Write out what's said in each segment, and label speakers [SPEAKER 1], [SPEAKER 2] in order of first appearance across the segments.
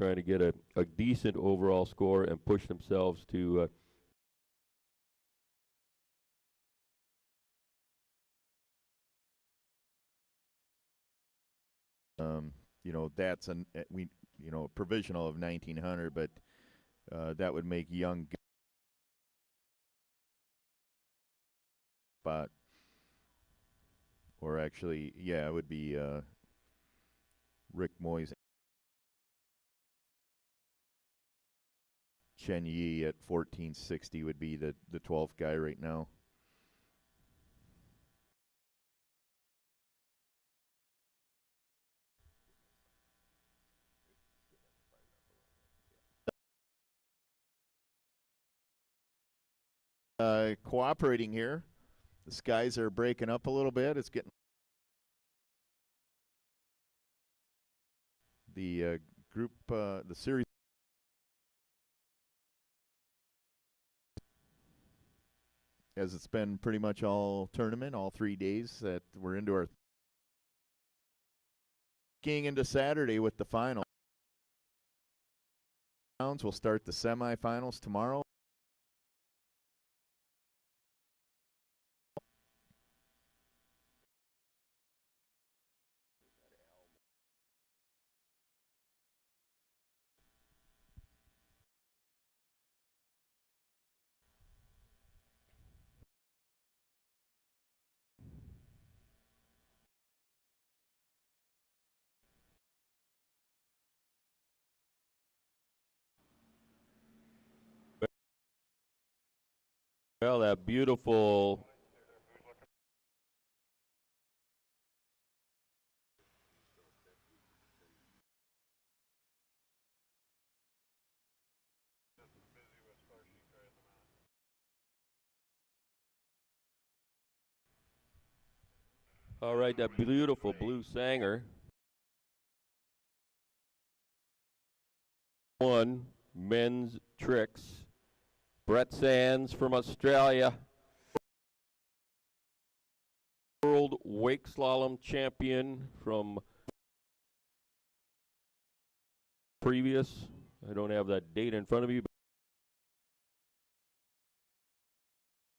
[SPEAKER 1] trying to get a decent overall score and push themselves to
[SPEAKER 2] you know, that's a provisional of 1900, but that would make young spot, or actually, yeah, it would be Rick Moyes. Chen Yi at 1460 would be the 12th guy right now. Cooperating here. The skies are breaking up a little bit. It's getting the group, the series. As it's been pretty much all tournament, all 3 days that we're into our skiing into Saturday with the final. We'll start the semifinals tomorrow.
[SPEAKER 1] well, that beautiful. All right, that beautiful blue Sanger. One men's tricks. Brett Sands from Australia. World wake slalom champion from previous. I don't have that date in front of me.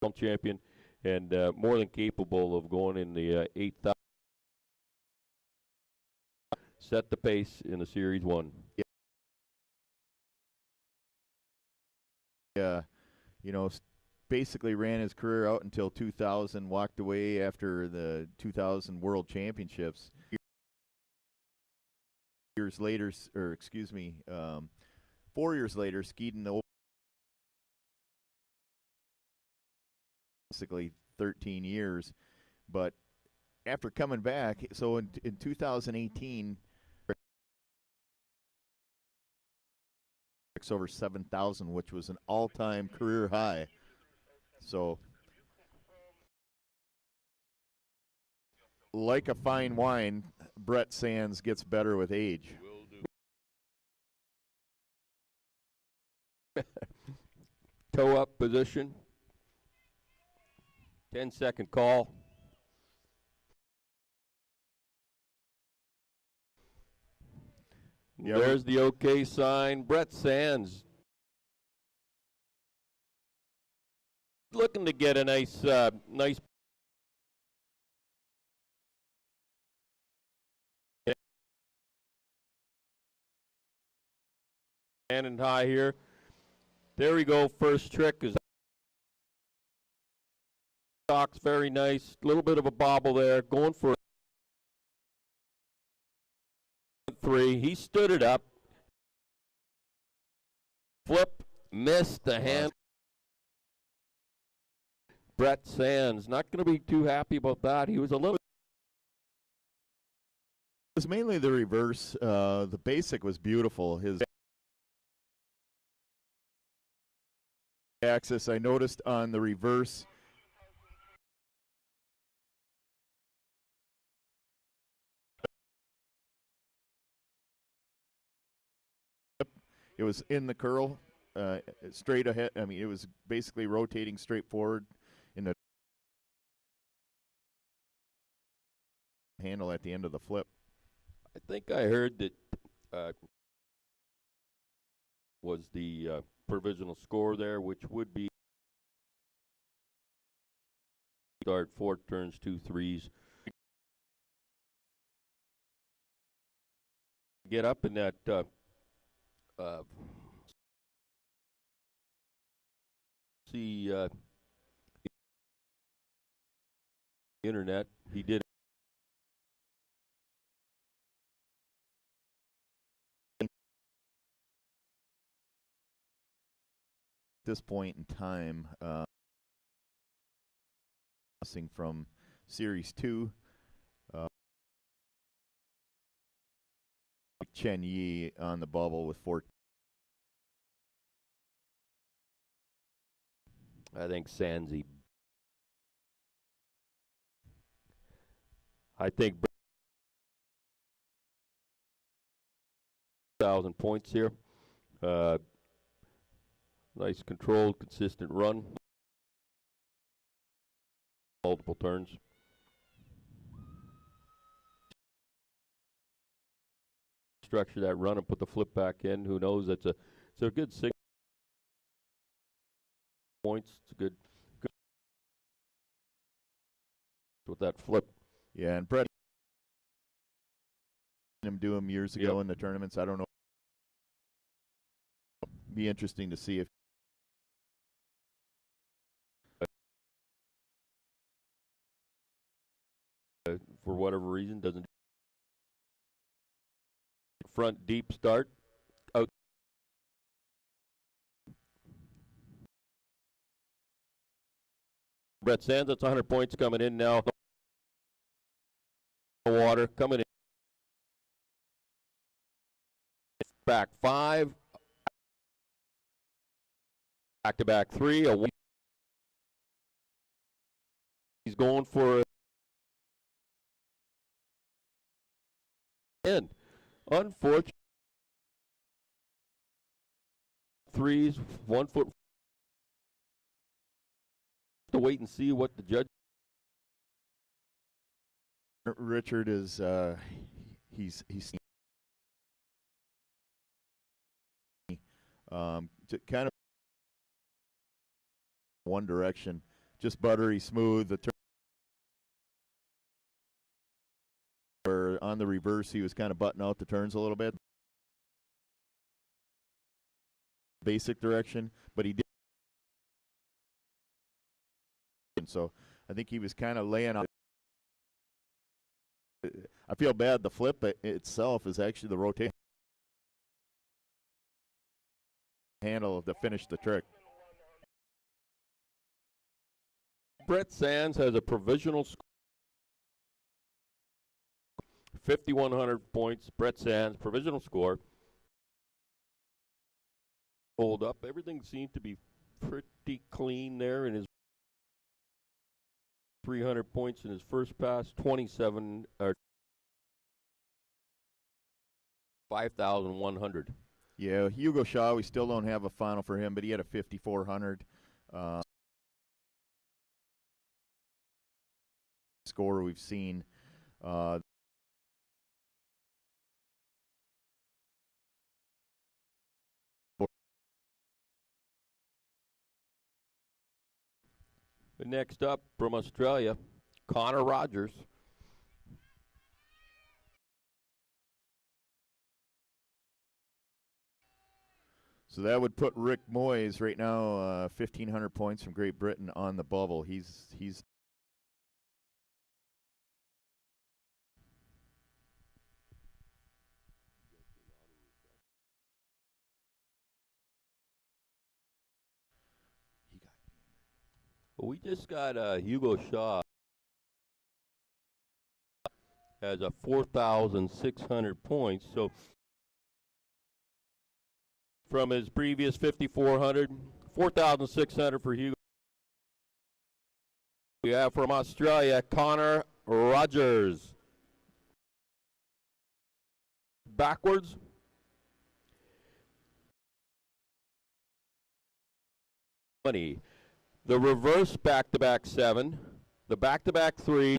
[SPEAKER 1] But champion and more than capable of going in the 8,000. Set the pace in the Series 1.
[SPEAKER 2] Yeah, you know, basically ran his career out until 2000, walked away after the 2000 World Championships. Years later, or excuse me, 4 years later, skied in the basically 13 years. But after coming back, so in 2018, over 7,000, which was an all-time career high. So, like a fine wine, Brett Sands gets better with age.
[SPEAKER 1] Toe up position. 10-second call. Yep. There's the okay sign. Brett Sands looking to get a nice and high here. There we go. First trick is stocks very nice. A little bit of a bobble there. Going for 3. He stood it up. Flip, missed the hand. Brett Sands not going to be too happy about that. He was a little.
[SPEAKER 2] It was mainly the reverse. The basic was beautiful. His axis, I noticed on the reverse. It was in the curl, straight ahead. I mean, it was basically rotating straight forward in the handle at the end of the flip.
[SPEAKER 1] I think I heard that was the provisional score there, which would be start 4 turns, 2 threes. Get up in that see internet. He did
[SPEAKER 2] at this point in time, from Series 2. Chen Yi on the bubble with 4.
[SPEAKER 1] I think Sanzi. I think 1,000 points here. Nice controlled, consistent run. Multiple turns. Structure that run and put the flip back in. Who knows? It's a good 6 points. It's a good with that flip.
[SPEAKER 2] Yeah, and Brett him do him years ago in the tournaments. I don't know. Be interesting to see if
[SPEAKER 1] for whatever reason doesn't front deep start out. Brett Sands, that's 100 points coming in now. Water coming in. Back 5. Back to back 3. He's going for a end. Unfortunately, threes, 1 foot. To wait and see what the judge.
[SPEAKER 2] Richard is he's kind of one direction, just buttery smooth. The turn where on the reverse he was kind of butting out the turns a little bit. Basic direction, but he did. And so I think he was kind of laying on. I feel bad. The flip itself is actually the rotation handle to finish the trick.
[SPEAKER 1] Brett Sands has a provisional score. 5,100 points. Brett Sands, provisional score. Hold up. Everything seemed to be pretty clean there in his 300 points in his first pass, 27 or 5,100.
[SPEAKER 2] Yeah, Hugo Shaw, we still don't have a final for him, but he had a 5,400 score we've seen.
[SPEAKER 1] Next up from Australia, Connor Rogers.
[SPEAKER 2] So that would put Rick Moyes right now 1,500 points from Great Britain on the bubble. He's
[SPEAKER 1] We just got Hugo Shaw has a 4,600 points. So from his previous 5,400, 4,600 for Hugo. We have from Australia, Connor Rogers. Backwards. Money. The reverse back-to-back 7, the back-to-back 3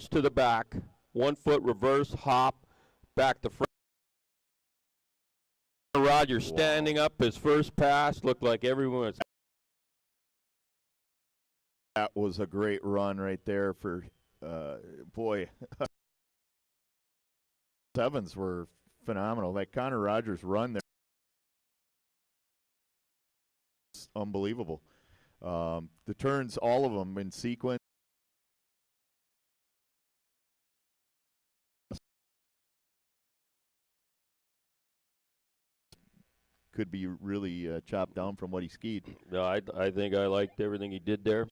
[SPEAKER 1] to the back, 1 foot reverse hop, back to front. Rogers standing up, his first pass looked like everyone was.
[SPEAKER 2] That was a great run right there for, boy. Sevens were phenomenal. That Connor Rogers run there was unbelievable. The turns, all of them in sequence. Could be really chopped down from what he skied.
[SPEAKER 1] No, I think I liked everything he did there.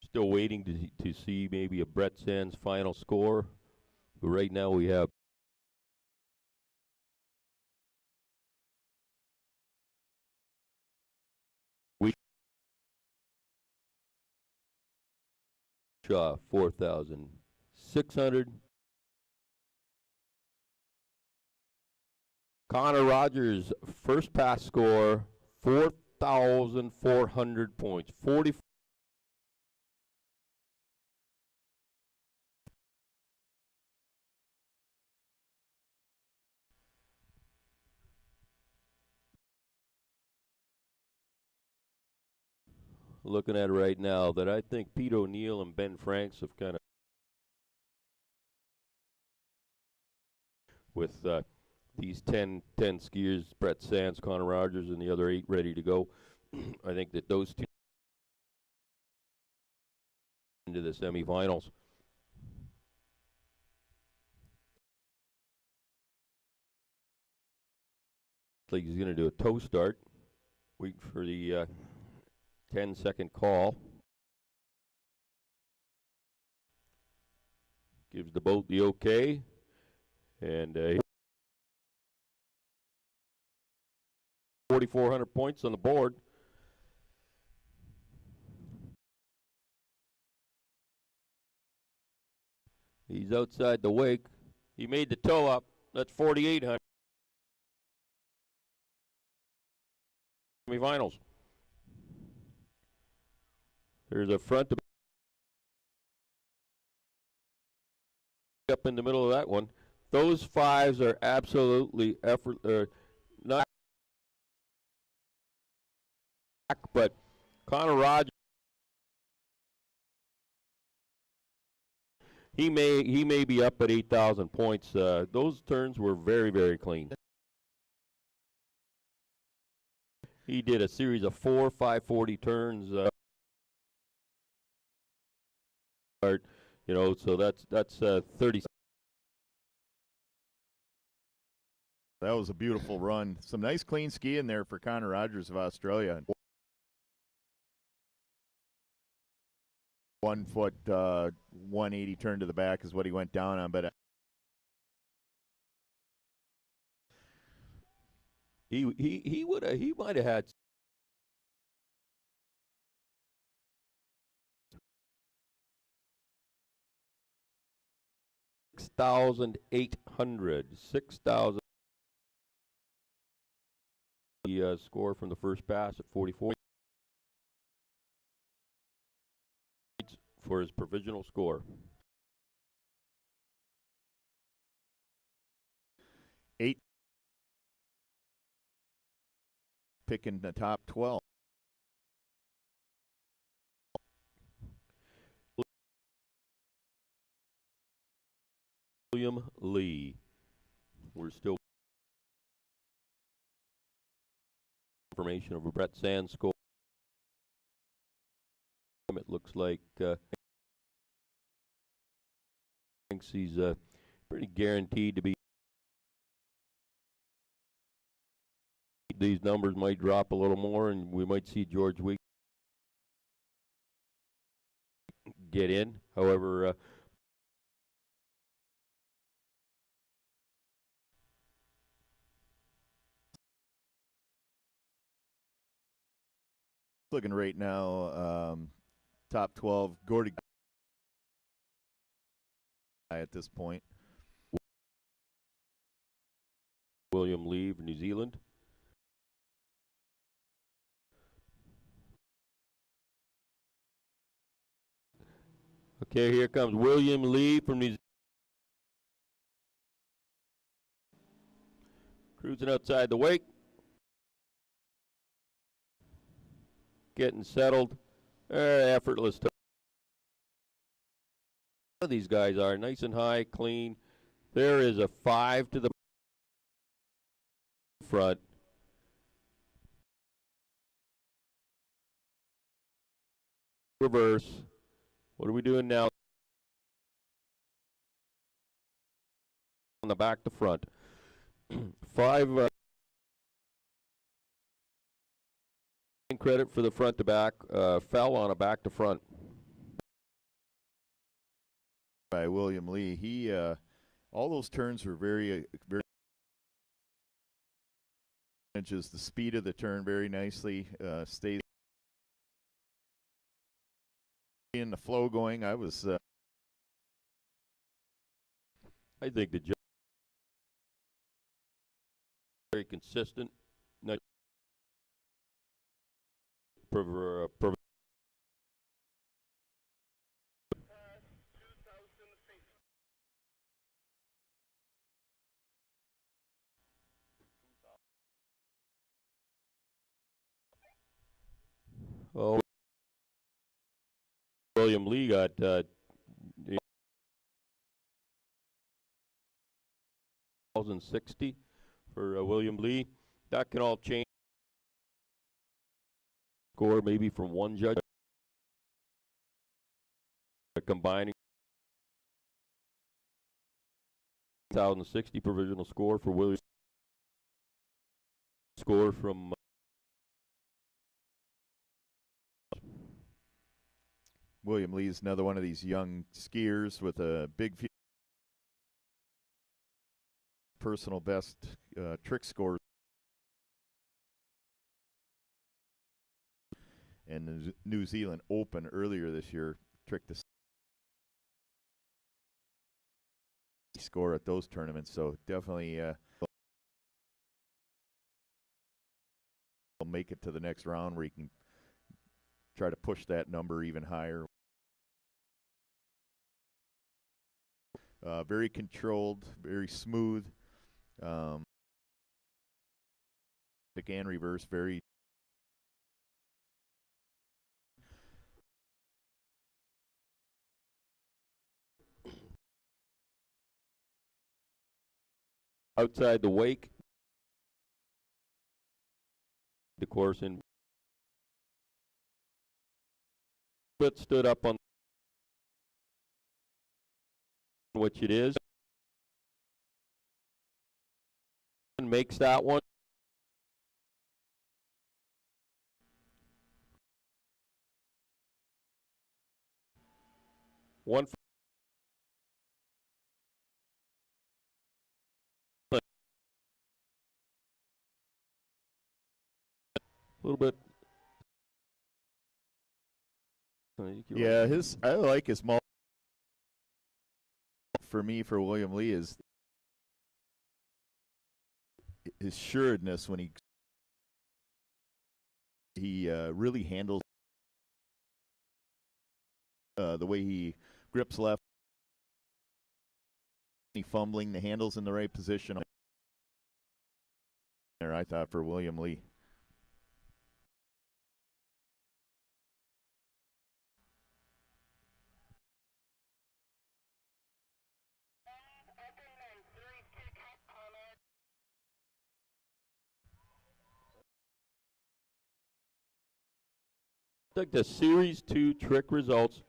[SPEAKER 1] Still waiting to see maybe a Brett Sands final score. But right now we have Shaw 4,600. Connor Rogers first pass score 4,400 points. 40. Looking at it right now, that I think Pete O'Neill and Ben Franks have kind of with these 10 skiers, Brett Sands, Connor Rogers, and the other 8 ready to go. I think that those two into the semifinals. Like he's going to do a toe start. Wait for the 10-second call. Gives the boat the okay. And 4,400 points on the board. He's outside the wake. He made the toe up. That's 4,800. Semifinals. There's a front to up in the middle of that one. Those 5s are absolutely not, but Connor Rogers, he may be up at 8,000 points. Those turns were very, very clean. He did a series of 4 540 turns. You know, so that's 30.
[SPEAKER 2] That was a beautiful run. Some nice clean skiing there for Connor Rogers of Australia. 1 foot 180 turn to the back is what he went down on, but
[SPEAKER 1] he might have had 6,800. 6,000. The score from the first pass at 44 for his provisional score.
[SPEAKER 2] 8 picking the top 12.
[SPEAKER 1] William Lee. We're still information of a Brett Sands score. It looks like thinks he's pretty guaranteed to be. These numbers might drop a little more, and we might see George Week get in. However,
[SPEAKER 2] looking right now, top 12, Gordy at this point.
[SPEAKER 1] William Lee of New Zealand. Okay, here comes William Lee from New Zealand. Cruising outside the wake. Getting settled. Effortless. These guys are nice and high, clean. There is a 5 to the front. Reverse. What are we doing now? On the back to front. 5 credit for the front to back. Fell on a back to front.
[SPEAKER 2] By William Lee. He all those turns were very manages the speed of the turn very nicely. Stays in the flow going. I
[SPEAKER 1] think the very consistent. Oh, William Lee got 1,060 for William Lee. That can all change. Score maybe from one judge. Combining 1,060 provisional score for William. Score from
[SPEAKER 2] William Lee is another one of these young skiers with a big personal best trick score. And the New Zealand Open earlier this year tricked the score at those tournaments. So definitely will make it to the next round where he can try to push that number even higher. Very controlled, very smooth. Again, reverse, very
[SPEAKER 1] outside the wake. The course in but stood up on which it is and makes that one. One a little bit.
[SPEAKER 2] Yeah, I like his multi. For me, for William Lee, is his sureness when he really handles the way he grips left, he fumbling, the handles in the right position. There, I thought, for William Lee.
[SPEAKER 1] Like the Series 2 trick results.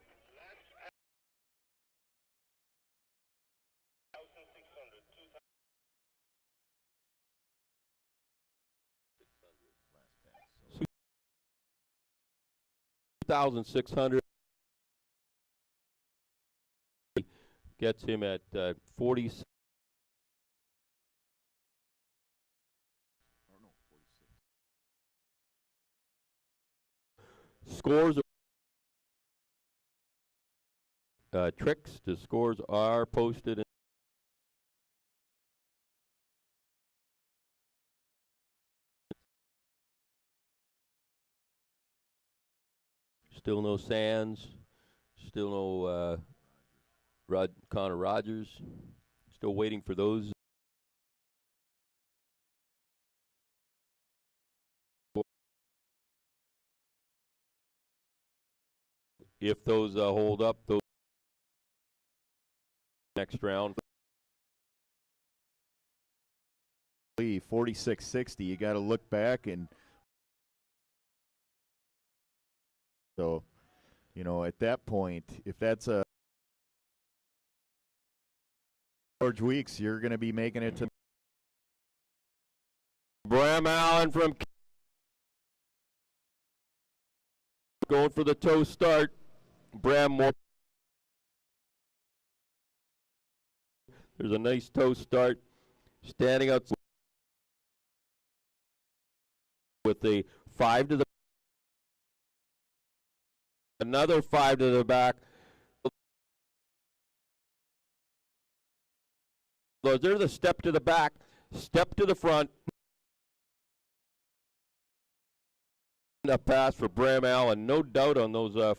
[SPEAKER 1] $2,600 gets him at 40. Scores tricks. The scores are posted. Still no Sands. Still no Connor Rogers. Still waiting for those if those hold up, those next round.
[SPEAKER 2] 46-60. You got to look back, and so, you know, at that point, if that's a George Weeks, you're going to be making it to
[SPEAKER 1] Bram Allen from going for the toe start. Bram more. There's a nice toe start. Standing out with a 5 to the another 5 to the back. There's a step to the back, step to the front. A pass for Bram Allen, no doubt on those 5.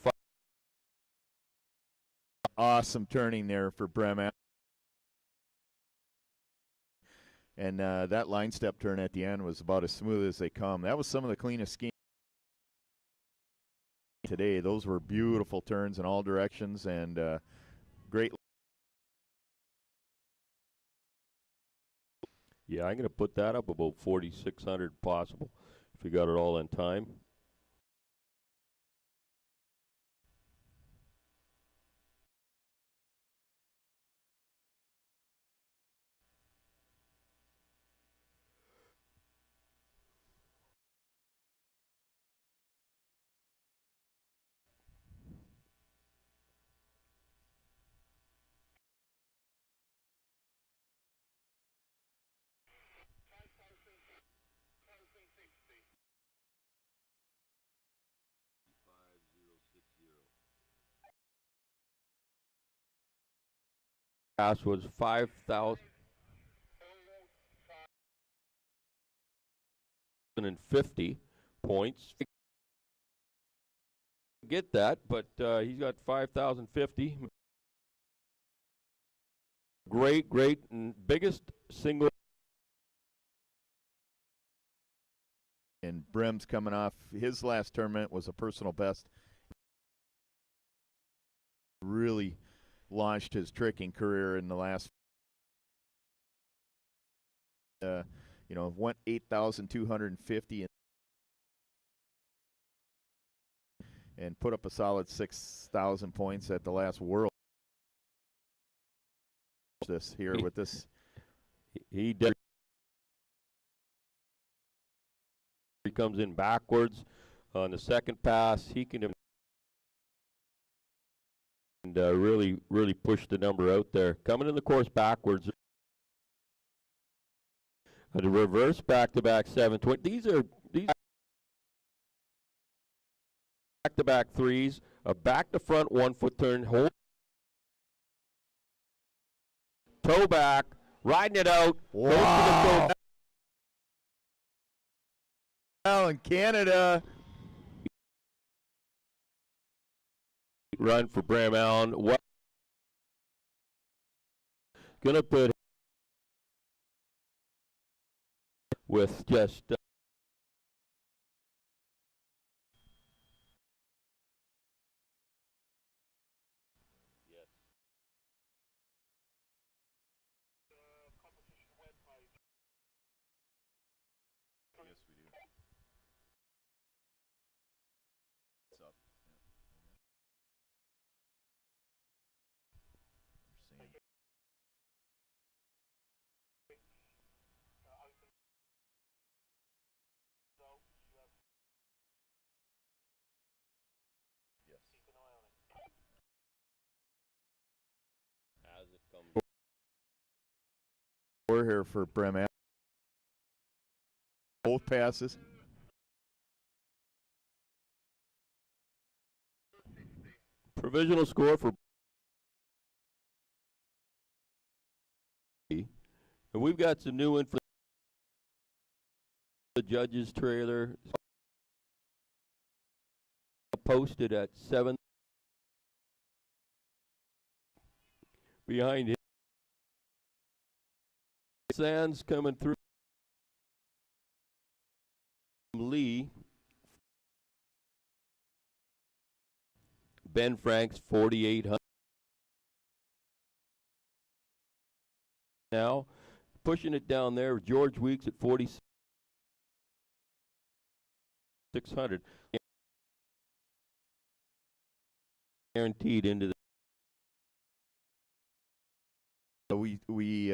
[SPEAKER 2] Awesome turning there for Bram Allen. And that line step turn at the end was about as smooth as they come. That was some of the cleanest skiing today. Those were beautiful turns in all directions, and great.
[SPEAKER 1] Yeah, I'm going to put that up about 4,600 possible if you got it all in time. Pass was 5,050 points. Get that, but he's got 5,050. Great, and biggest single.
[SPEAKER 2] And Brim's coming off his last tournament was a personal best. Really launched his tricking career in the last. You know, went 8,250 and put up a solid 6,000 points at the last World. This here with this,
[SPEAKER 1] he comes in backwards on the second pass. He can and really push the number out there. Coming in the course backwards. A reverse back-to-back 720. These back-to-back threes. A back-to-front 1-foot turn. Hold. Toe back. Riding it out.
[SPEAKER 2] wow. Well, in Canada.
[SPEAKER 1] Run for Bram Allen. What? Gonna put with just
[SPEAKER 2] We're here for Bram Allen. Both passes.
[SPEAKER 1] provisional score for. And we've got some new info. The judges' trailer posted at 7 behind him. Sands coming through. Lee. Ben Franks 4,800 now. Pushing it down there. George Weeks at 4,600. Guaranteed into the.
[SPEAKER 2] We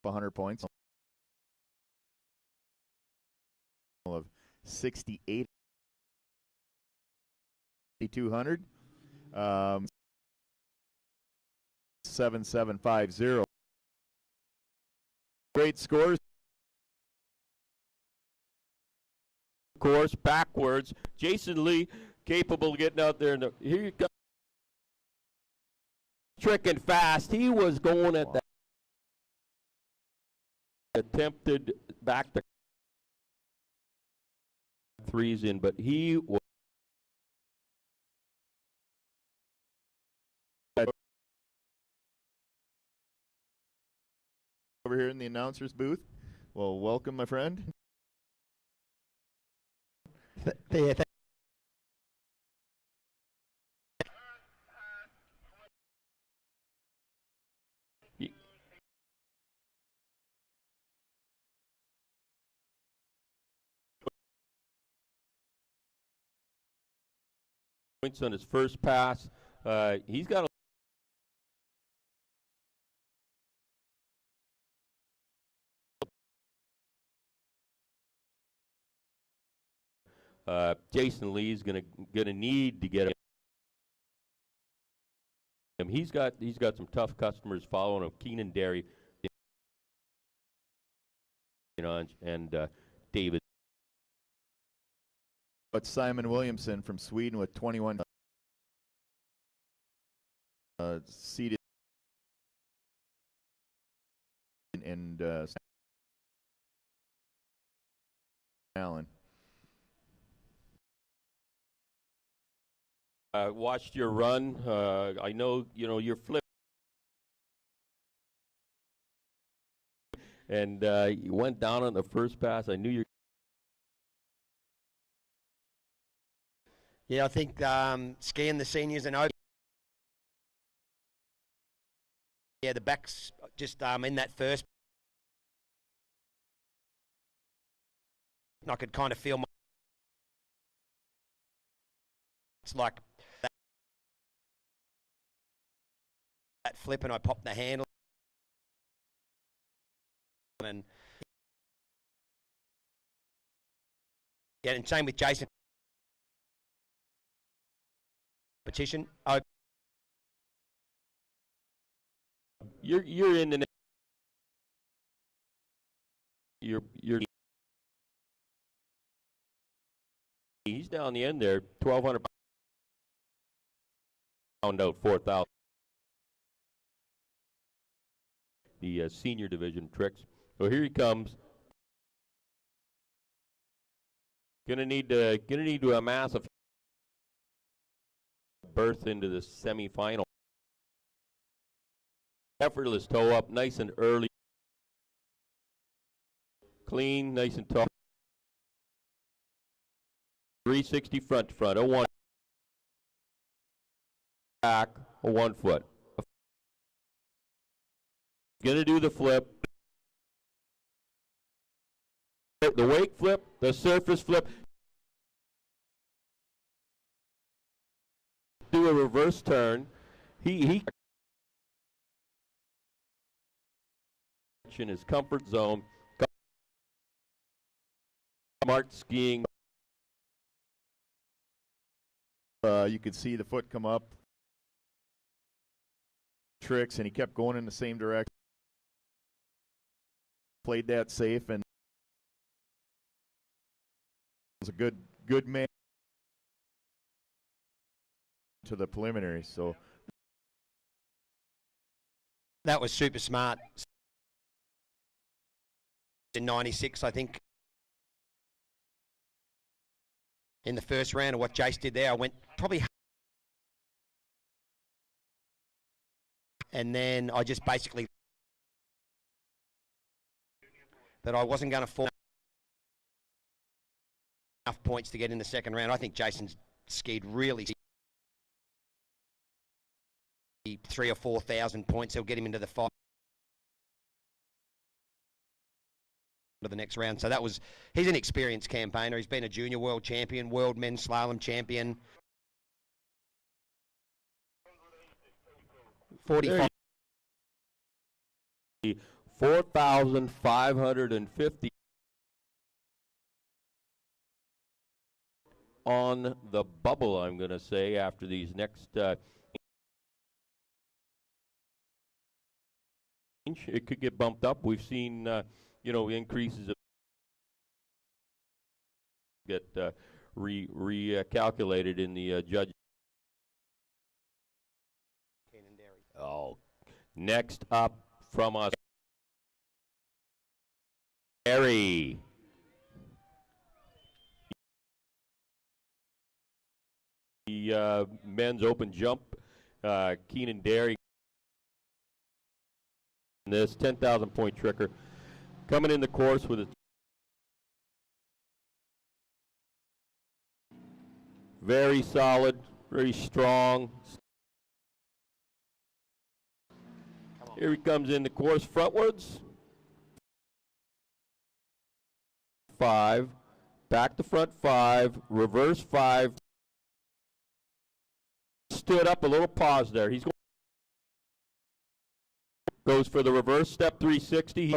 [SPEAKER 2] 100 points of 68,200. 7750. Great scores.
[SPEAKER 1] Course backwards. Jason Lee capable of getting out there. Here you go. Tricking fast. He was going at that. Attempted back to threes in, but he was.
[SPEAKER 2] Over here in the announcer's booth. Well, welcome, my friend.
[SPEAKER 1] Points on his first pass. He's got Jason Lee's gonna need to get him. He's got some tough customers following him. Keenan Derry, and David.
[SPEAKER 2] But Simon Williamson from Sweden with 21 seated and Allen.
[SPEAKER 1] Watched your run. I know you're flipping, and you went down on the first pass. I knew you.
[SPEAKER 3] Yeah, I think skiing the seniors and over. Yeah, the backs just in that first. I could kind of feel it's like that flip, and I popped the handle, and yeah, and same with Jason. Competition.
[SPEAKER 1] You're in the. You're. He's down the end there, 1,200 pound out, 4,000. The senior division tricks. So here he comes. Gonna need to amass a berth into the semifinal. Effortless toe up, nice and early. Clean, nice and tough. 360 front to front, 01 back, 1 foot. Gonna do the flip. The wake flip, the surface flip. Do a reverse turn. He in his comfort zone. Smart skiing.
[SPEAKER 2] You could see the foot come up. Tricks, and he kept going in the same direction. Played that safe, and was a good man to the preliminary. So
[SPEAKER 3] that was super smart. In 96, I think. In the first round of what Jace did there, I went probably, and then I just basically that I wasn't going to fall enough points to get in the second round. I think Jason's skied really 3,000 or 4,000 points. He'll get him into the fight to the next round. So he's an experienced campaigner. He's been a junior world champion, world men's slalom champion. 45.
[SPEAKER 1] 4,550 on the bubble, I'm going to say, after these next it could get bumped up. We've seen increases of get recalculated in the judge. Oh, next up from us, Harry. The men's open jump, Keenan Derry. This 10,000 point tricker coming in the course with a very solid, very strong. Here he comes in the course frontwards. 5, back to front 5, reverse 5. Stood up, a little pause there. He's goes for the reverse step 360.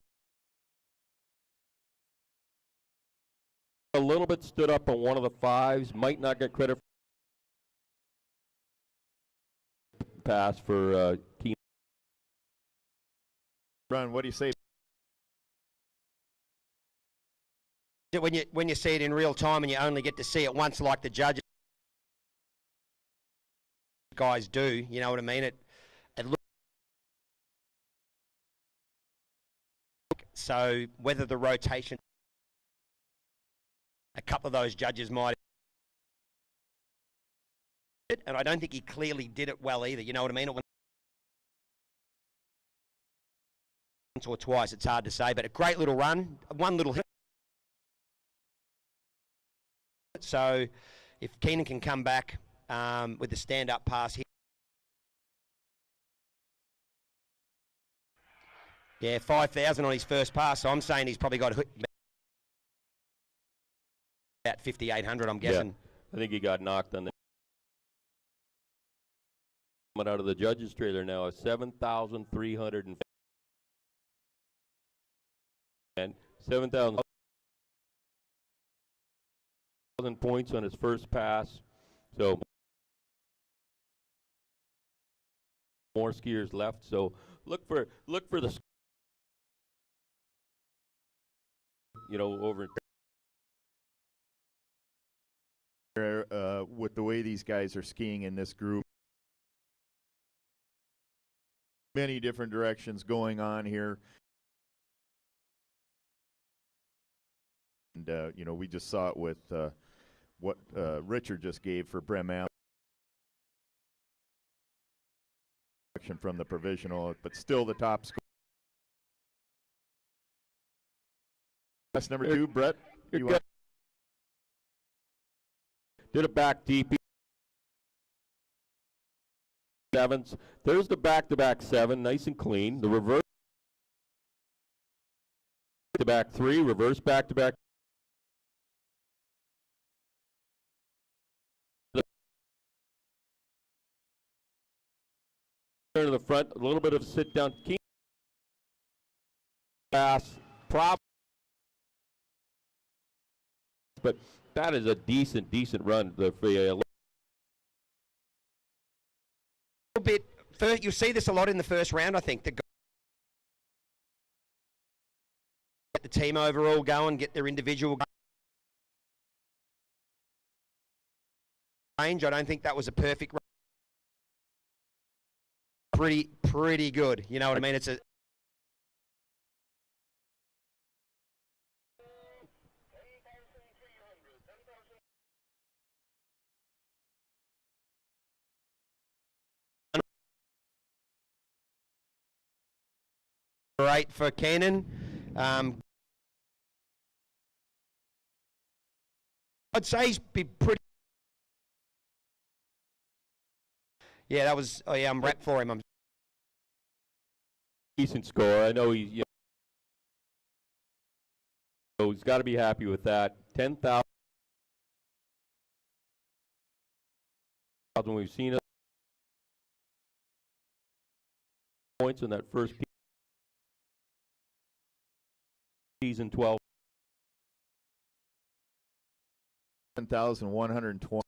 [SPEAKER 1] A little bit stood up on one of the 5s. Might not get credit for pass for Keenan.
[SPEAKER 2] Ron, what do you say?
[SPEAKER 3] When you see it in real time and you only get to see it once, like the judges guys do, you know what I mean? It looks so whether the rotation, a couple of those judges might, and I don't think he clearly did it well either. You know what I mean? It went once or twice. It's hard to say, but a great little run, one little hit. So if Keenan can come back with the stand-up pass here. Yeah, 5,000 on his first pass, so I'm saying he's probably got about 5,800, I'm guessing.
[SPEAKER 1] Yeah, I think he got knocked on the coming out of the judges' trailer now, 7,300 and 7,000 points on his first pass. So more skiers left. So look for the over
[SPEAKER 2] with the way these guys are skiing in this group. Many different directions going on here. And we just saw it with what Richard just gave for Bremen from the provisional, but still the top score. That's number 2, Brett.
[SPEAKER 1] Did a back deep. 7s. There's the back-to-back 7, nice and clean. The reverse to back 3, reverse back-to-back. Turn to the front, a little bit of sit down. Pass, prop. But that is a decent run. A little
[SPEAKER 3] bit. You'll see this a lot in the first round, I think. Get the team overall going, get their individual range. I don't think that was a perfect run. Pretty good. You know what I mean? It's a great for Keenan. I'd say he's be pretty. Yeah, that was. Oh yeah, I'm wrapped for him. I'm
[SPEAKER 1] Decent score. I know he's got to be happy with that. 10,000. We've seen it. Points in that first season 12.
[SPEAKER 2] 10,120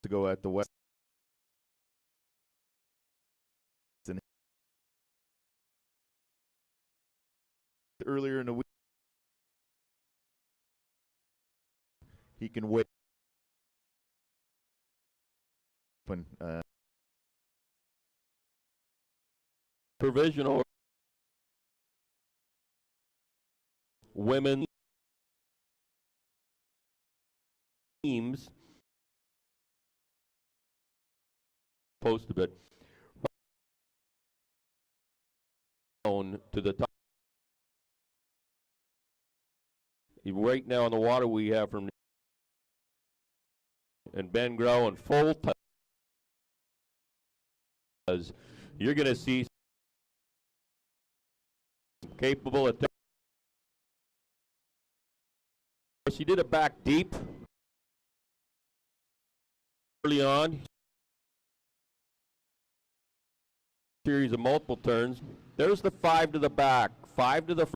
[SPEAKER 2] to go at the West. Earlier in the week, he can wait.
[SPEAKER 1] Provisional women teams post a bit to the top. Right now on the water we have from and Ben Grow and full time. You're going to see capable at. Of course, he did it back deep early on. Series of multiple turns. There's the 5 to the back, 5 to the front.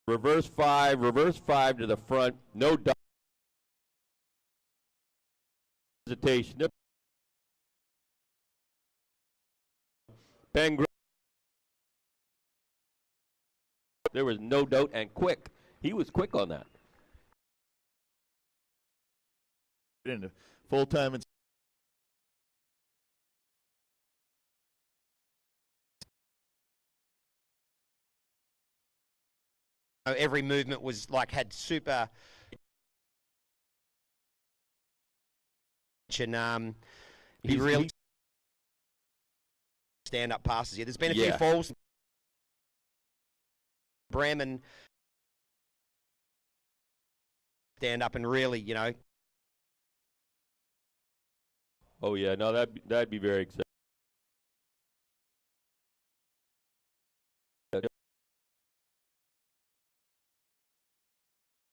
[SPEAKER 1] Reverse 5 to the front. No doubt. Hesitation. Ben Grow. There was no doubt, and quick. He was quick on that.
[SPEAKER 2] Into full time and
[SPEAKER 3] every movement was like had super. And he really stand up passes here. There's been a few falls. Bremen stand up and really, you know.
[SPEAKER 1] Oh yeah, no, that'd be very exciting. The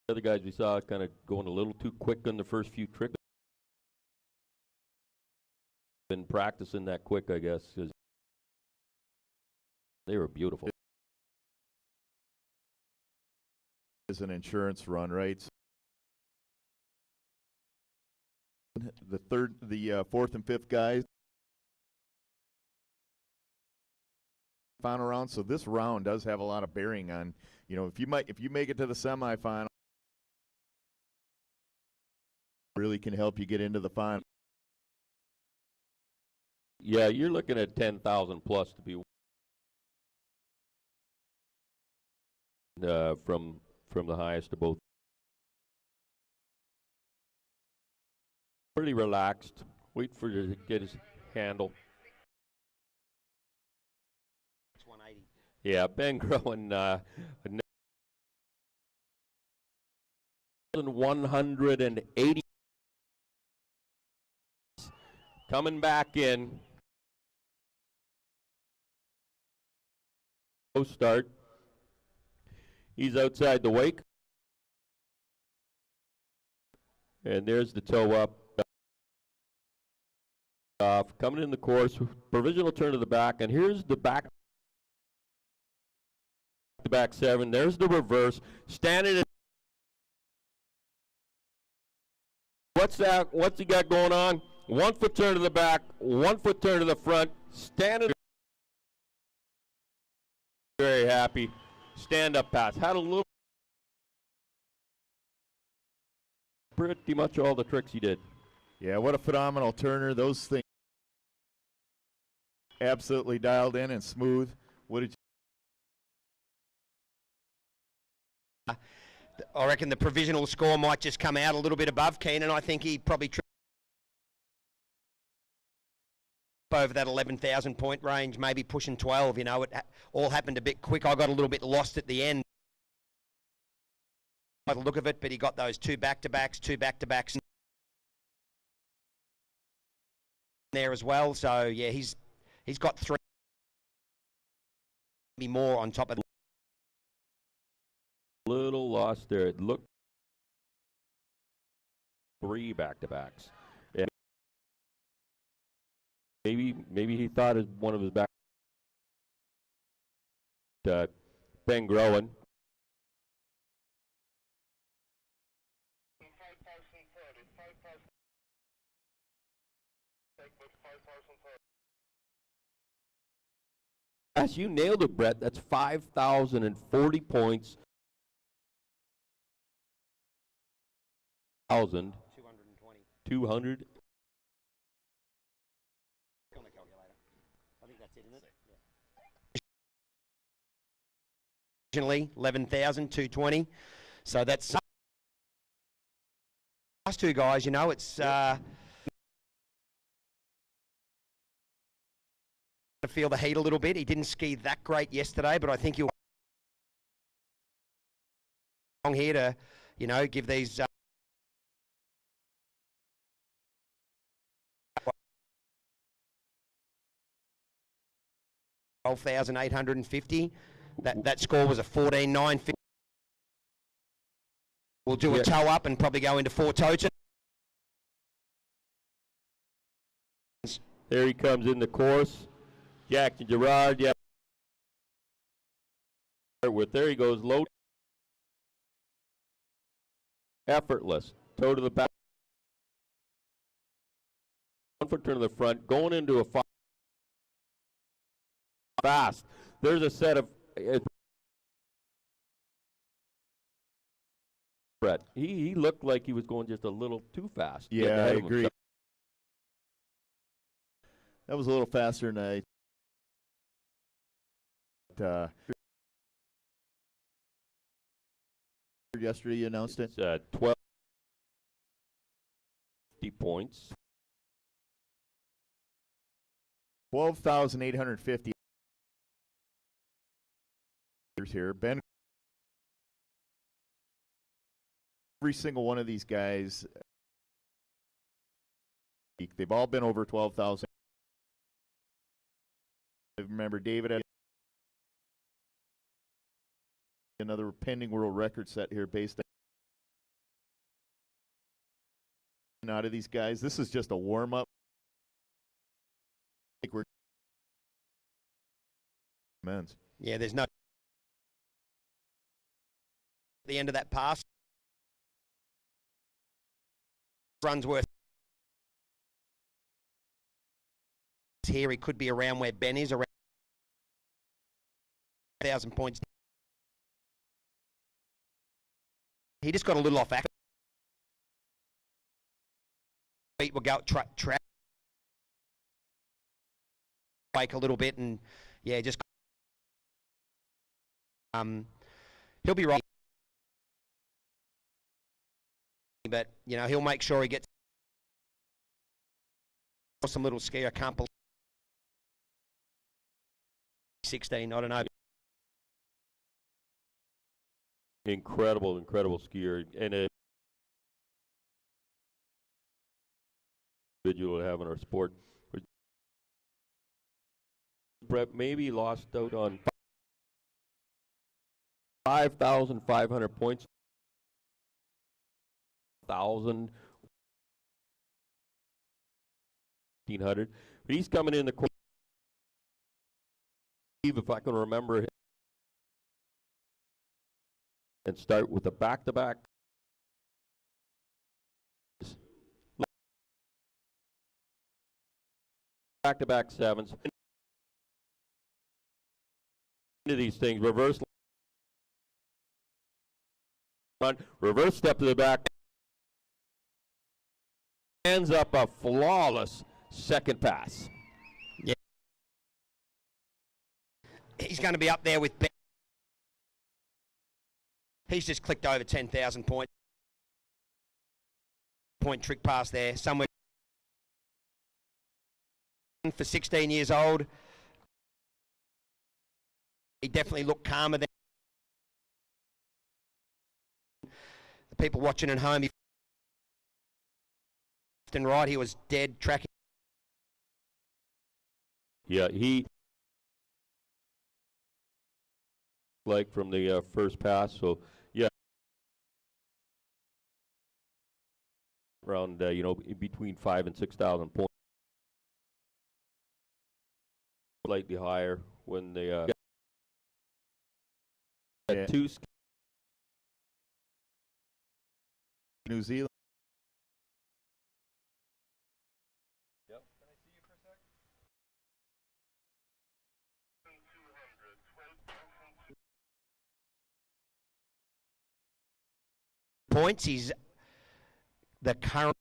[SPEAKER 1] other guys we saw kind of going a little too quick on the first few tricks. Been practicing that quick, I guess, because they were beautiful.
[SPEAKER 2] Is an insurance run, right? The fourth and fifth guys final round. So this round does have a lot of bearing on, you know, if you make it to the semifinal, really can help you get into the final.
[SPEAKER 1] Yeah, you're looking at 10,000 plus to be from the highest to both. Pretty relaxed. Wait for him to get his handle.
[SPEAKER 3] It's 180.
[SPEAKER 1] Yeah, Ben Groen, 180. Coming back in. Start. He's outside the wake. And there's the toe up. Coming in the course, provisional turn to the back, and here's the back. The back 7. There's the reverse. Standing in. What's that? What's he got going on? 1 foot turn to the back, 1 foot turn to the front. Standing. Very happy. Stand up pass. Had a little. Pretty much all the tricks he did.
[SPEAKER 2] Yeah, what a phenomenal turner. Those things absolutely dialed in and smooth. What did
[SPEAKER 3] you? I reckon the provisional score might just come out a little bit above Keenan. I think he probably over that 11,000 point range, maybe pushing 12. You know, it all happened a bit quick. I got a little bit lost at the end. by the look of it, but he got those two back-to-backs there as well. So yeah, he's got three, maybe more on top of the
[SPEAKER 1] Little lost there. It looked 3 back-to-backs. Yeah. Maybe he thought it one of his back. Ben Groen. Yes, you nailed it, Brett. That's 5,040 points. 200.
[SPEAKER 3] On the calculator. I think that's it, isn't it? Yeah. Originally 11,220. So that's last two guys. You know, it's feel the heat a little bit. He didn't ski that great yesterday, but I think he'll long here to, you know, give these 12,850. That score was a 14,950. We'll do a toe up and probably go into 4 totes.
[SPEAKER 1] There he comes in the course. Jackson Gerard, yeah. There he goes, low. Effortless. Toe to the back. 1 foot turn to the front. Going into a fast. There's a set of. Brett. He looked like he was going just a little too fast.
[SPEAKER 2] Yeah, I agree. That was a little faster than I. Yesterday you announced it.
[SPEAKER 1] 12 points.
[SPEAKER 2] 12,850 here. Ben, every single one of these guys, they've all been over 12,000. I remember David had another pending world record set here based on out of these guys. This is just a warm-up. I think we're men's.
[SPEAKER 3] Yeah, there's no the end of that pass. Runs worth here. He could be around where Ben is, around 1,000 points. He just got a little off action. Feet will go track wake a little bit, and yeah, just he'll be right. But you know, he'll make sure he gets some little ski. I can't believe 16. I don't know.
[SPEAKER 1] Incredible skier, and a individual to have in our sport. Brett maybe lost out on 5,500 points. 1,500, but he's coming in the course. If I can remember, and start with a back-to-back. Back-to-back sevens. Into these things, reverse step to the back. Ends up a flawless second pass.
[SPEAKER 3] Yeah. He's going to be up there with Ben. He's just clicked over 10,000 points. Point trick pass there. Somewhere for 16 years old. He definitely looked calmer than. the people watching at home, left and right, he was dead tracking.
[SPEAKER 1] Yeah, he like from the first pass. So yeah, around in between 5,000 and 6,000 points, slightly higher when they had two.
[SPEAKER 2] New Zealand.
[SPEAKER 3] Points. He's the current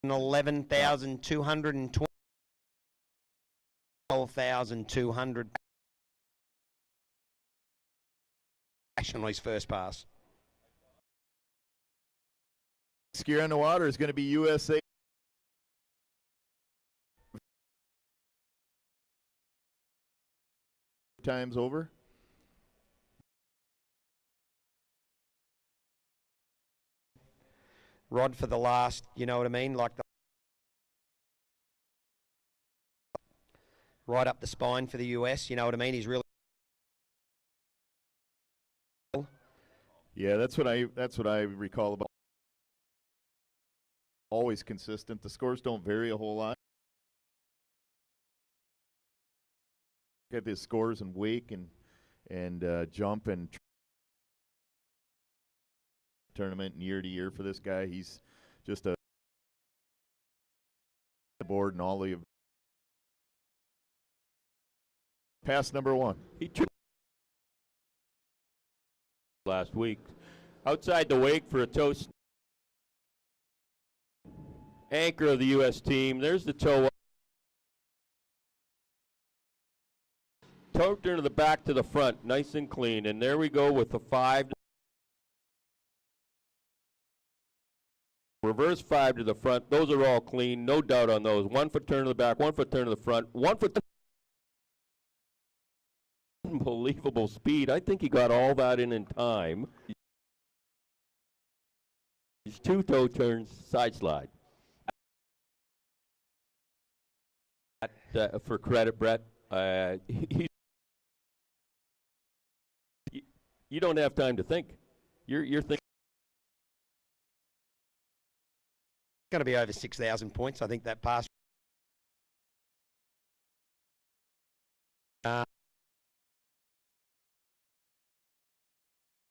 [SPEAKER 3] 11,220, 12,200 on his first pass.
[SPEAKER 2] Skier on the water is going to be USA. Times over.
[SPEAKER 3] Rod for the last, you know what I mean? Like right up the spine for the US, you know what I mean? He's really.
[SPEAKER 2] Yeah, that's what I recall about. Always consistent. The scores don't vary a whole lot. Get his scores and wake and jump and tournament and year to year for this guy. He's just a board and all the pass number one.
[SPEAKER 1] He took last week outside the wake for a toast. Anchor of the U.S. team. There's the toe. Toe turn to the back to the front, nice and clean. And there we go with the 5. Reverse 5 to the front. Those are all clean, no doubt on those. 1 foot turn to the back, 1 foot turn to the front, 1 foot. Unbelievable speed. I think he got all that in time. His 2 toe turns, side slide. For credit, Brett. You don't have time to think. You're thinking.
[SPEAKER 3] Going to be over 6,000 points. I think that pass.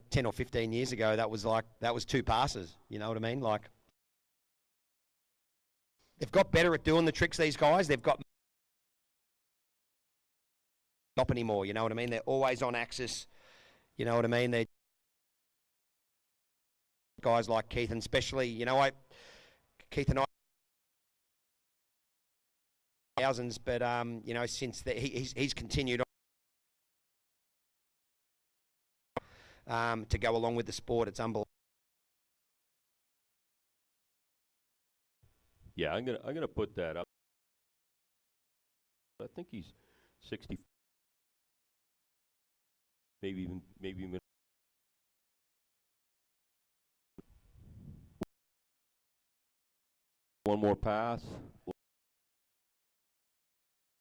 [SPEAKER 3] 10 or 15 years ago, that was 2 passes. You know what I mean? Like, they've got better at doing the tricks, these guys. They've got stop anymore. You know what I mean? They're always on axis. You know what I mean? They're guys like Keith, and especially, Keith and I, thousands, but since he's continued on to go along with the sport. It's unbelievable.
[SPEAKER 1] Yeah, I'm gonna put that up. I think he's 60, maybe even. One more pass.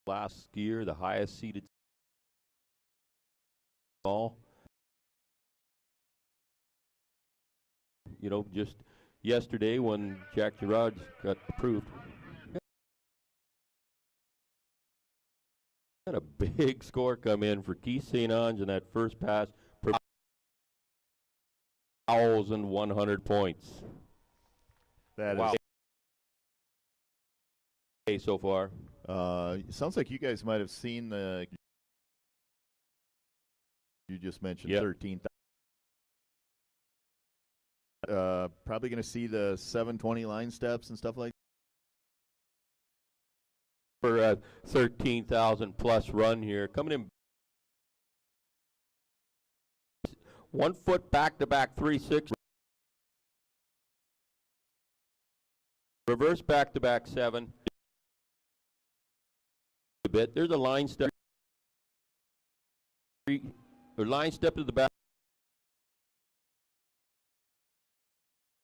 [SPEAKER 1] Last skier, the highest seeded ball. Just yesterday when Jack Girard got approved. Had a big score come in for Keith St. Ange in that first pass. 1,100 points.
[SPEAKER 2] That
[SPEAKER 1] wow. So far.
[SPEAKER 2] Sounds like you guys might have seen the. You just mentioned 13,000. Probably going to see the 720 line steps and stuff like
[SPEAKER 1] that. For a 13,000 plus run here. Coming in 1 foot back to back 3-6. Reverse back to back 7. A bit. There's a line step. Or line step to the back.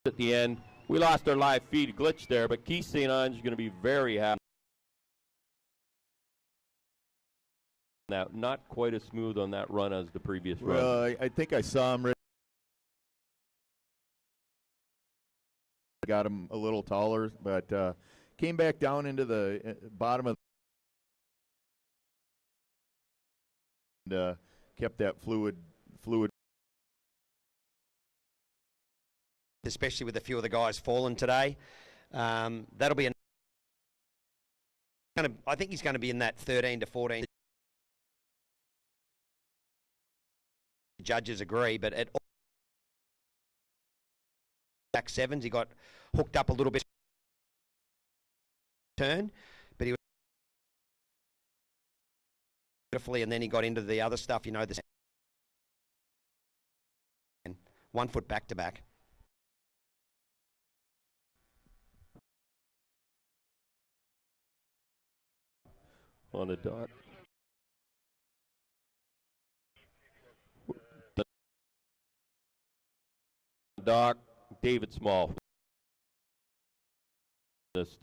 [SPEAKER 1] at the end. We lost our live feed glitch there, but Keith St. Ange is going to be very happy. Now, not quite as smooth on that run as the previous run.
[SPEAKER 2] Well, I think I saw him. Got him a little taller, but came back down into the bottom of and kept that fluid.
[SPEAKER 3] Especially with a few of the guys falling today. That'll be I think he's going to be in that 13 to 14. Judges agree, but at back sevens, he got hooked up a little bit turn, but he was beautifully, and then he got into the other stuff, you know, the 1 foot back to back.
[SPEAKER 1] On the dot. Doc, David Small. This stuff.